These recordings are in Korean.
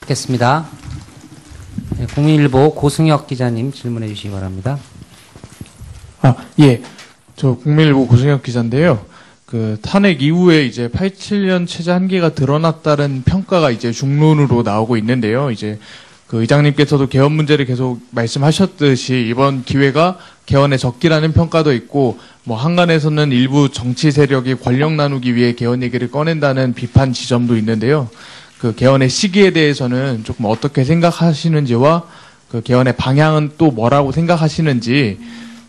듣겠습니다. 네, 국민일보 고승혁 기자님 질문해 주시기 바랍니다. 예. 저 국민일보 고승혁 기자인데요. 그 탄핵 이후에 이제 87년 체제 한계가 드러났다는 평가가 이제 중론으로 나오고 있는데요. 이제 그 의장님께서도 개헌 문제를 계속 말씀하셨듯이 이번 기회가 개헌의 적기라는 평가도 있고, 뭐 한간에서는 일부 정치 세력이 권력 나누기 위해 개헌 얘기를 꺼낸다는 비판 지점도 있는데요. 그 개헌의 시기에 대해서는 조금 어떻게 생각하시는지와 그 개헌의 방향은 또 뭐라고 생각하시는지,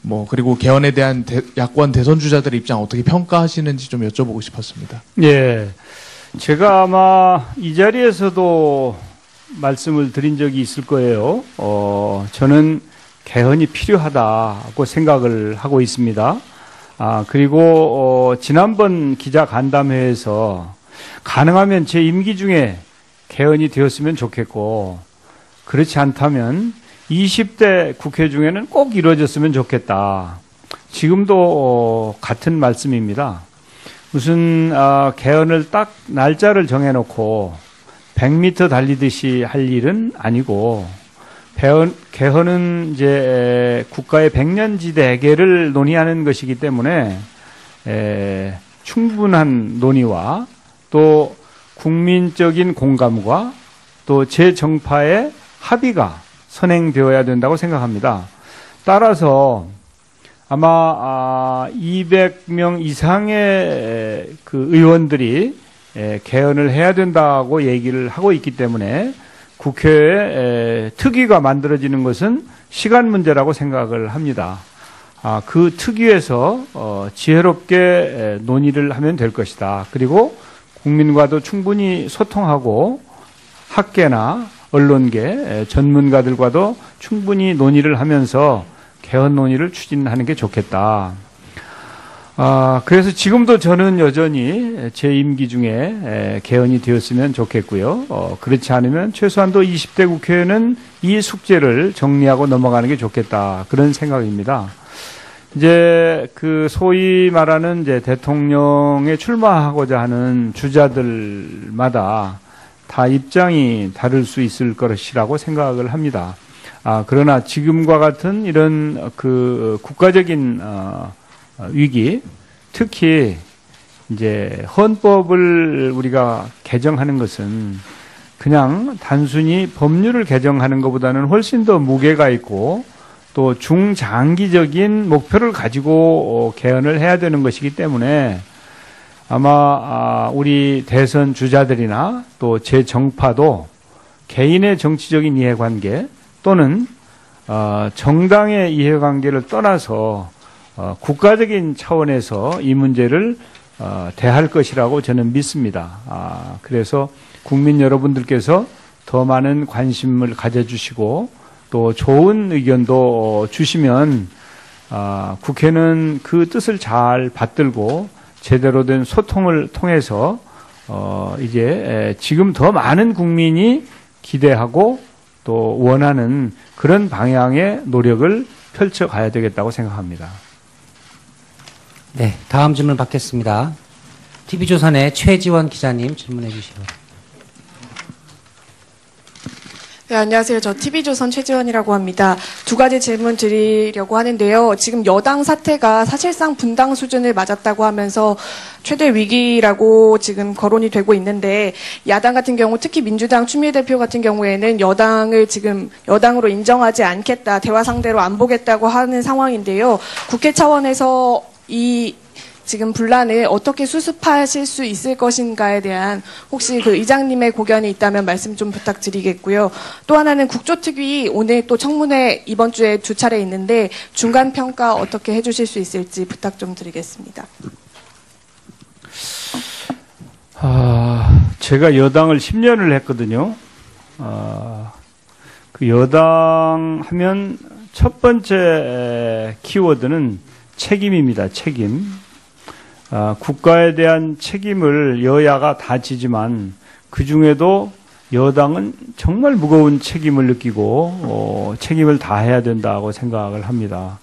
뭐 그리고 개헌에 대한 야권 대선 주자들의 입장 어떻게 평가하시는지 좀 여쭤보고 싶었습니다. 예, 제가 아마 이 자리에서도 말씀을 드린 적이 있을 거예요. 저는 개헌이 필요하다고 생각을 하고 있습니다. 그리고 지난번 기자 간담회에서 가능하면 제 임기 중에 개헌이 되었으면 좋겠고, 그렇지 않다면 20대 국회 중에는 꼭 이루어졌으면 좋겠다. 지금도 같은 말씀입니다. 무슨 개헌을 딱 날짜를 정해놓고 100m 달리듯이 할 일은 아니고, 개헌은 이제 국가의 백년지대 해결을 논의하는 것이기 때문에 충분한 논의와 또 국민적인 공감과 또 제 정파의 합의가 선행되어야 된다고 생각합니다. 따라서 아마 200명 이상의 그 의원들이 개헌을 해야 된다고 얘기를 하고 있기 때문에 국회에 특위가 만들어지는 것은 시간 문제라고 생각을 합니다. 그 특위에서 지혜롭게 논의를 하면 될 것이다. 그리고 국민과도 충분히 소통하고 학계나 언론계, 전문가들과도 충분히 논의를 하면서 개헌 논의를 추진하는 게 좋겠다. 그래서 지금도 저는 여전히 제 임기 중에 개헌이 되었으면 좋겠고요. 그렇지 않으면 최소한도 20대 국회는 이 숙제를 정리하고 넘어가는 게 좋겠다. 그런 생각입니다. 이제 그 소위 말하는 이제 대통령에 출마하고자 하는 주자들마다 다 입장이 다를 수 있을 것이라고 생각을 합니다. 그러나 지금과 같은 이런 그 국가적인 위기, 특히 이제 헌법을 우리가 개정하는 것은 그냥 단순히 법률을 개정하는 것보다는 훨씬 더 무게가 있고 또 중장기적인 목표를 가지고 개헌을 해야 되는 것이기 때문에 아마 우리 대선 주자들이나 또 제 정파도 개인의 정치적인 이해관계 또는 정당의 이해관계를 떠나서 국가적인 차원에서 이 문제를 대할 것이라고 저는 믿습니다. 그래서 국민 여러분들께서 더 많은 관심을 가져주시고 또 좋은 의견도 주시면 국회는 그 뜻을 잘 받들고 제대로 된 소통을 통해서 이제 지금 더 많은 국민이 기대하고 또 원하는 그런 방향의 노력을 펼쳐가야 되겠다고 생각합니다. 네, 다음 질문 받겠습니다. TV조선의 최지원 기자님 질문해 주시기 바랍니다. 네, 안녕하세요. 저 TV조선 최지원이라고 합니다. 두 가지 질문 드리려고 하는데요. 지금 여당 사태가 사실상 분당 수준을 맞았다고 하면서 최대 위기라고 지금 거론이 되고 있는데, 야당 같은 경우 특히 민주당 추미애 대표 같은 경우에는 여당을 지금 여당으로 인정하지 않겠다, 대화 상대로 안 보겠다고 하는 상황인데요. 국회 차원에서 이 지금 분란을 어떻게 수습하실 수 있을 것인가에 대한 혹시 그 의장님의 고견이 있다면 말씀 좀 부탁드리겠고요. 또 하나는 국조특위 오늘 또 청문회 이번 주에 2차례 있는데 중간 평가 어떻게 해주실 수 있을지 부탁 좀 드리겠습니다. 제가 여당을 10년을 했거든요. 그 여당 하면 첫 번째 키워드는 책임입니다. 책임. 국가에 대한 책임을 여야가 다 지지만 그 중에도 여당은 정말 무거운 책임을 느끼고 책임을 다해야 된다고 생각을 합니다.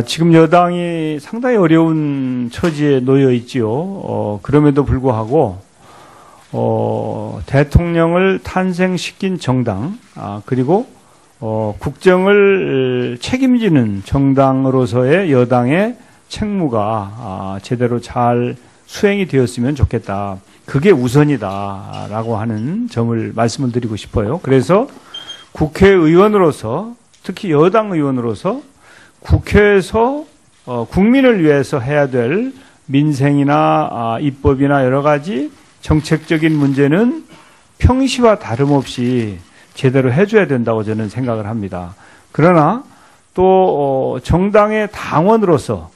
지금 여당이 상당히 어려운 처지에 놓여 있지요. 그럼에도 불구하고 대통령을 탄생시킨 정당, 그리고 국정을 책임지는 정당으로서의 여당의 책무가 제대로 잘 수행이 되었으면 좋겠다. 그게 우선이다라고 하는 점을 말씀을 드리고 싶어요. 그래서 국회의원으로서, 특히 여당 의원으로서 국회에서 국민을 위해서 해야 될 민생이나 입법이나 여러 가지 정책적인 문제는 평시와 다름없이 제대로 해줘야 된다고 저는 생각을 합니다. 그러나 또 정당의 당원으로서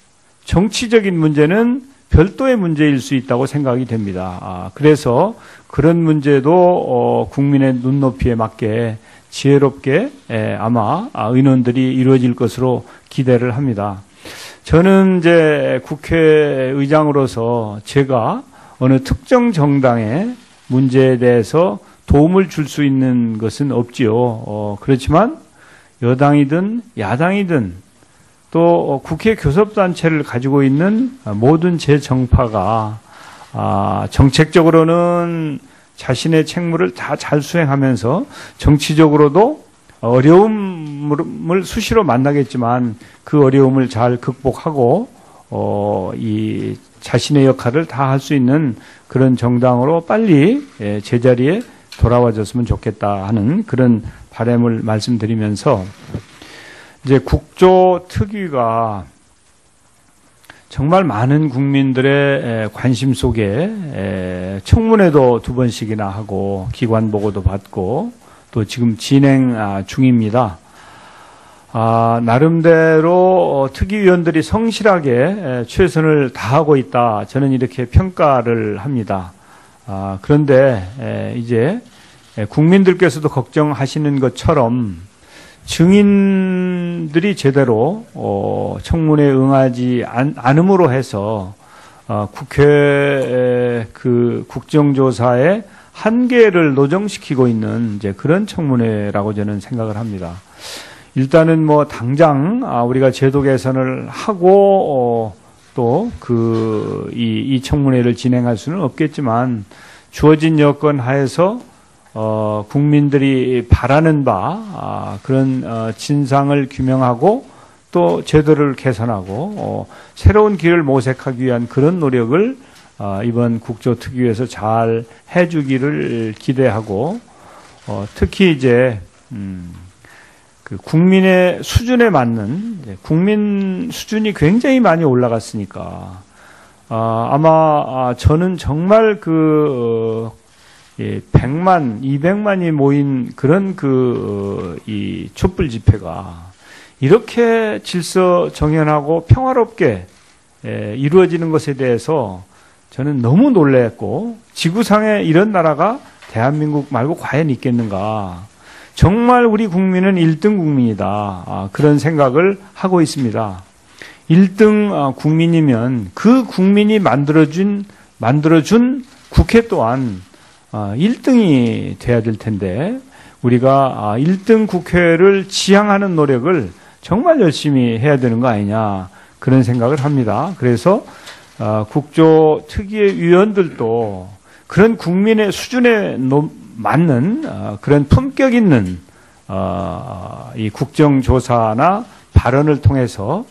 정치적인 문제는 별도의 문제일 수 있다고 생각이 됩니다. 그래서 그런 문제도 국민의 눈높이에 맞게 지혜롭게 아마 의논들이 이루어질 것으로 기대를 합니다. 저는 이제 국회의장으로서 제가 어느 특정 정당의 문제에 대해서 도움을 줄 수 있는 것은 없지요. 그렇지만 여당이든 야당이든 또 국회 교섭단체를 가지고 있는 모든 제정파가 정책적으로는 자신의 책무를 다 잘 수행하면서 정치적으로도 어려움을 수시로 만나겠지만 그 어려움을 잘 극복하고 이 자신의 역할을 다 할 수 있는 그런 정당으로 빨리 제자리에 돌아와줬으면 좋겠다 하는 그런 바람을 말씀드리면서 이제 국조특위가 정말 많은 국민들의 관심 속에 청문회도 2번씩이나 하고 기관 보고도 받고 또 지금 진행 중입니다. 나름대로 특위위원들이 성실하게 최선을 다하고 있다. 저는 이렇게 평가를 합니다. 그런데 이제 국민들께서도 걱정하시는 것처럼 증인들이 제대로 청문회에 응하지 않음으로 해서 국회 그 국정조사의 한계를 노정시키고 있는 이제 그런 청문회라고 저는 생각을 합니다. 일단은 뭐 당장 우리가 제도 개선을 하고 또 이 청문회를 진행할 수는 없겠지만 주어진 여건 하에서 국민들이 바라는 바 그런 진상을 규명하고 또 제도를 개선하고 새로운 길을 모색하기 위한 그런 노력을 이번 국조특위에서 잘 해주기를 기대하고 특히 이제 그 국민의 수준에 맞는 국민 수준이 굉장히 많이 올라갔으니까 아마 저는 정말 100만, 200만이 모인 그런 이 촛불 집회가 이렇게 질서 정연하고 평화롭게 이루어지는 것에 대해서 저는 너무 놀랐고 지구상에 이런 나라가 대한민국 말고 과연 있겠는가. 정말 우리 국민은 1등 국민이다. 그런 생각을 하고 있습니다. 1등 국민이면 그 국민이 만들어준 국회 또한 1등이 돼야 될 텐데 우리가 1등 국회를 지향하는 노력을 정말 열심히 해야 되는 거 아니냐 그런 생각을 합니다. 그래서 국조특위의 위원들도 그런 국민의 수준에 맞는 그런 품격 있는 이 국정조사나 발언을 통해서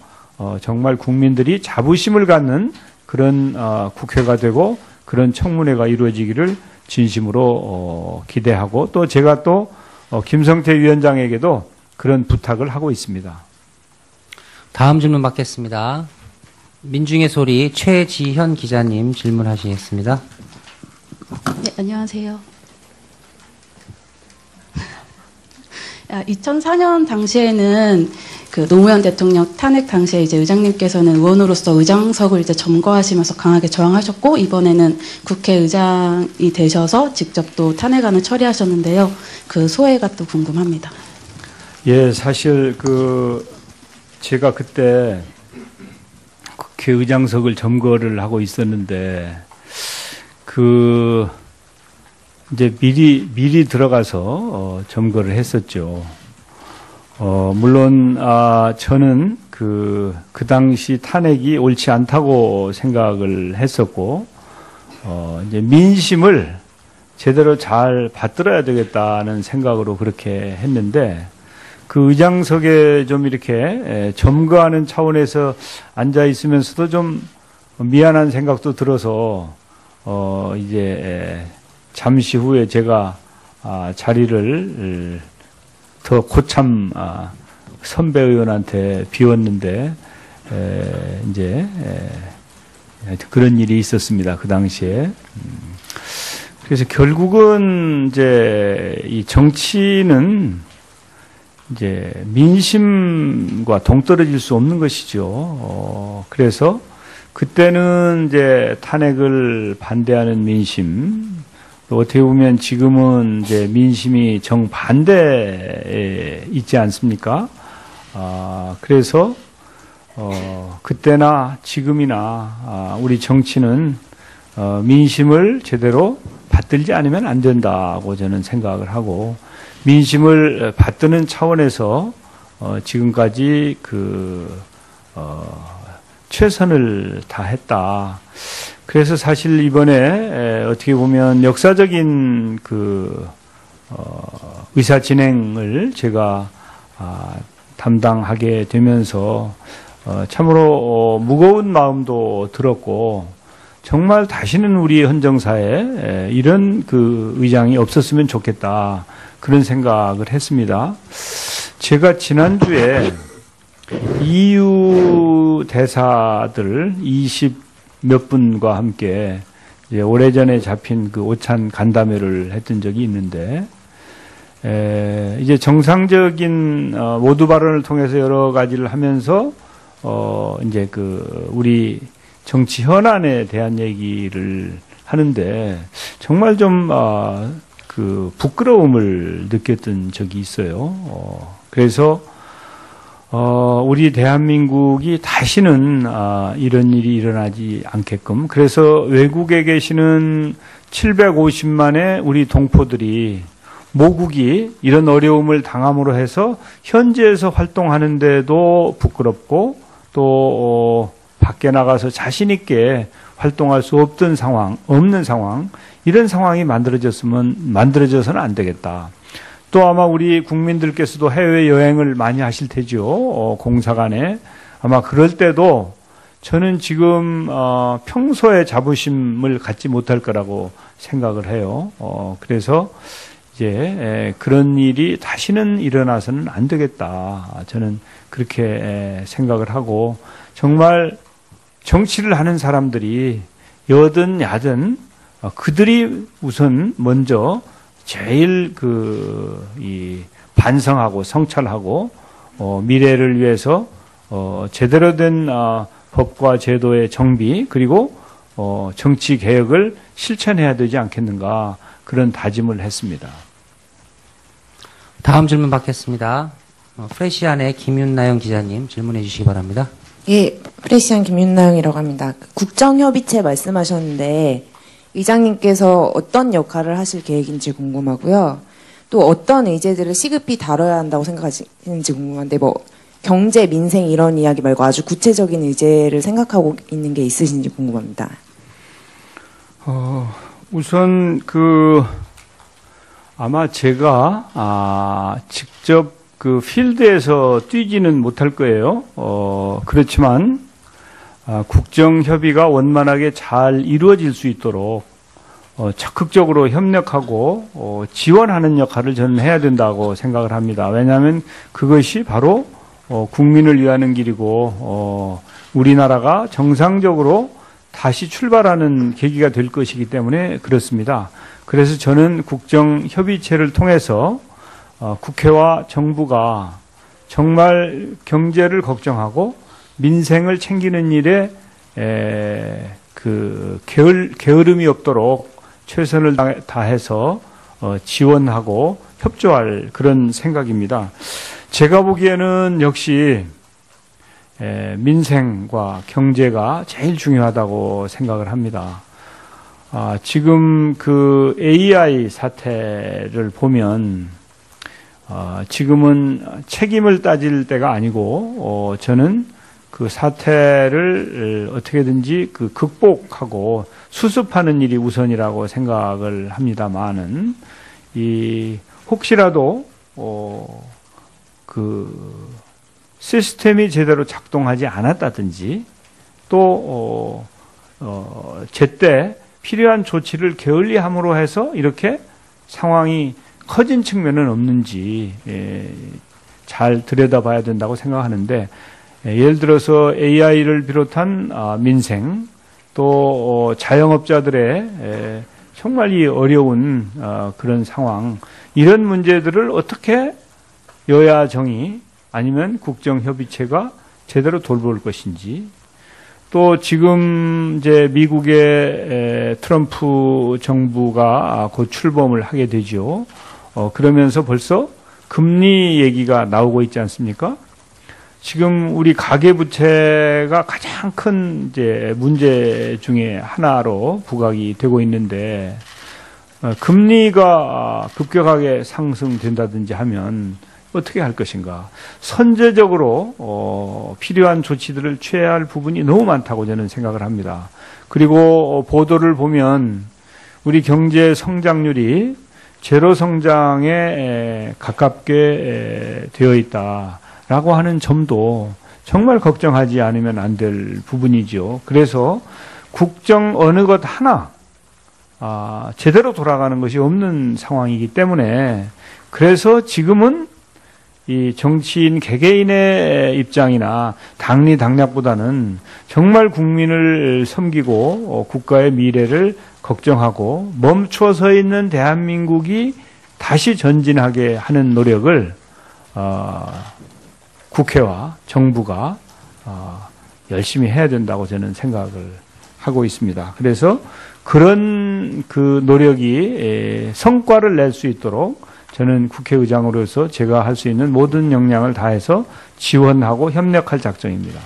정말 국민들이 자부심을 갖는 그런 국회가 되고 그런 청문회가 이루어지기를 진심으로 기대하고 또 제가 또 김성태 위원장에게도 그런 부탁을 하고 있습니다. 다음 질문 받겠습니다. 민중의 소리 최지현 기자님 질문하시겠습니다. 네, 안녕하세요. 2004년 당시에는 그 노무현 대통령 탄핵 당시에 이제 의장님께서는 의원으로서 의장석을 이제 점거하시면서 강하게 저항하셨고 이번에는 국회의장이 되셔서 직접 또 탄핵안을 처리하셨는데요. 그 소회가 또 궁금합니다. 예, 사실 제가 그때 국회의장석을 점거를 하고 있었는데 이제 미리 들어가서 점거를 했었죠. 물론 저는 그 당시 탄핵이 옳지 않다고 생각을 했었고 이제 민심을 제대로 잘 받들어야 되겠다는 생각으로 그렇게 했는데 그 의장석에 좀 이렇게 점거하는 차원에서 앉아 있으면서도 좀 미안한 생각도 들어서 이제 잠시 후에 제가 자리를 더 고참 선배 의원한테 비웠는데 이제 그런 일이 있었습니다. 그 당시에. 그래서 결국은 이제 이 정치는 이제 민심과 동떨어질 수 없는 것이죠. 그래서 그때는 이제 탄핵을 반대하는 민심, 또 어떻게 보면 지금은 이제 민심이 정반대에 있지 않습니까? 그래서 그때나 지금이나 우리 정치는 민심을 제대로 받들지 않으면 안 된다고 저는 생각을 하고, 민심을 받드는 차원에서 지금까지 최선을 다했다. 그래서 사실 이번에 어떻게 보면 역사적인 의사 진행을 제가 담당하게 되면서 참으로 무거운 마음도 들었고, 정말 다시는 우리 헌정사에 이런 의장이 없었으면 좋겠다, 그런 생각을 했습니다. 제가 지난주에 EU 대사들 20몇 분과 함께 이제 오래전에 잡힌 오찬 간담회를 했던 적이 있는데, 이제 정상적인 모두 발언을 통해서 여러 가지를 하면서 이제 우리 정치 현안에 대한 얘기를 하는데 정말 좀 부끄러움을 느꼈던 적이 있어요. 그래서 우리 대한민국이 다시는 이런 일이 일어나지 않게끔, 그래서 외국에 계시는 750만의 우리 동포들이, 모국이 이런 어려움을 당함으로 해서 현지에서 활동하는데도 부끄럽고 또 밖에 나가서 자신 있게 활동할 수 없는 상황, 이런 상황이 만들어져서는 안 되겠다. 또 아마 우리 국민들께서도 해외 여행을 많이 하실 테죠. 공사간에. 아마 그럴 때도 저는 지금 평소에 자부심을 갖지 못할 거라고 생각을 해요. 그래서 이제 그런 일이 다시는 일어나서는 안 되겠다, 저는 그렇게 생각을 하고, 정말 정치를 하는 사람들이 여든 야든 그들이 우선 먼저 제일 반성하고 성찰하고 미래를 위해서 제대로 된 법과 제도의 정비, 그리고 정치 개혁을 실천해야 되지 않겠는가, 그런 다짐을 했습니다. 다음 질문 받겠습니다. 프레시안의 김윤나영 기자님 질문해 주시기 바랍니다. 예, 프레시안 김윤나영이라고 합니다. 국정협의체 말씀하셨는데 의장님께서 어떤 역할을 하실 계획인지 궁금하고요. 또 어떤 의제들을 시급히 다뤄야 한다고 생각하시는지 궁금한데, 경제, 민생 이런 이야기 말고 아주 구체적인 의제를 생각하고 있는 게 있으신지 궁금합니다. 우선 아마 제가 직접 필드에서 뛰지는 못할 거예요. 그렇지만 국정 협의가 원만하게 잘 이루어질 수 있도록 적극적으로 협력하고 지원하는 역할을 저는 해야 된다고 생각을 합니다. 왜냐하면 그것이 바로 국민을 위하는 길이고 우리나라가 정상적으로 다시 출발하는 계기가 될 것이기 때문에 그렇습니다. 그래서 저는 국정협의체를 통해서 국회와 정부가 정말 경제를 걱정하고 민생을 챙기는 일에 게으름이 없도록 최선을 다해서 지원하고 협조할 그런 생각입니다. 제가 보기에는 역시 민생과 경제가 제일 중요하다고 생각을 합니다. 지금 AI 사태를 보면 지금은 책임을 따질 때가 아니고 저는 그 사태를 어떻게든지 그 극복하고 수습하는 일이 우선이라고 생각을 합니다만은 혹시라도 그 시스템이 제대로 작동하지 않았다든지 또 제때 필요한 조치를 게을리함으로 해서 이렇게 상황이 커진 측면은 없는지 잘 들여다봐야 된다고 생각하는데, 예를 들어서 AI를 비롯한 민생 또 자영업자들의 정말 이 어려운 그런 상황, 이런 문제들을 어떻게 여야정이 아니면 국정협의체가 제대로 돌볼 것인지, 또 지금 이제 미국의 트럼프 정부가 곧 출범을 하게 되죠. 그러면서 벌써 금리 얘기가 나오고 있지 않습니까? 지금 우리 가계부채가 가장 큰 이제 문제 중에 하나로 부각이 되고 있는데, 금리가 급격하게 상승된다든지 하면 어떻게 할 것인가? 선제적으로 필요한 조치들을 취해야 할 부분이 너무 많다고 저는 생각을 합니다. 그리고 보도를 보면 우리 경제 성장률이 제로 성장에 가깝게 되어 있다라고 하는 점도 정말 걱정하지 않으면 안 될 부분이죠. 그래서 국정 어느 것 하나 제대로 돌아가는 것이 없는 상황이기 때문에, 그래서 지금은 이 정치인 개개인의 입장이나 당리 당략보다는 정말 국민을 섬기고 국가의 미래를 걱정하고 멈춰 서 있는 대한민국이 다시 전진하게 하는 노력을 국회와 정부가 열심히 해야 된다고 저는 생각을 하고 있습니다. 그래서 그런 그 노력이 성과를 낼 수 있도록 저는 국회의장으로서 제가 할 수 있는 모든 역량을 다해서 지원하고 협력할 작정입니다.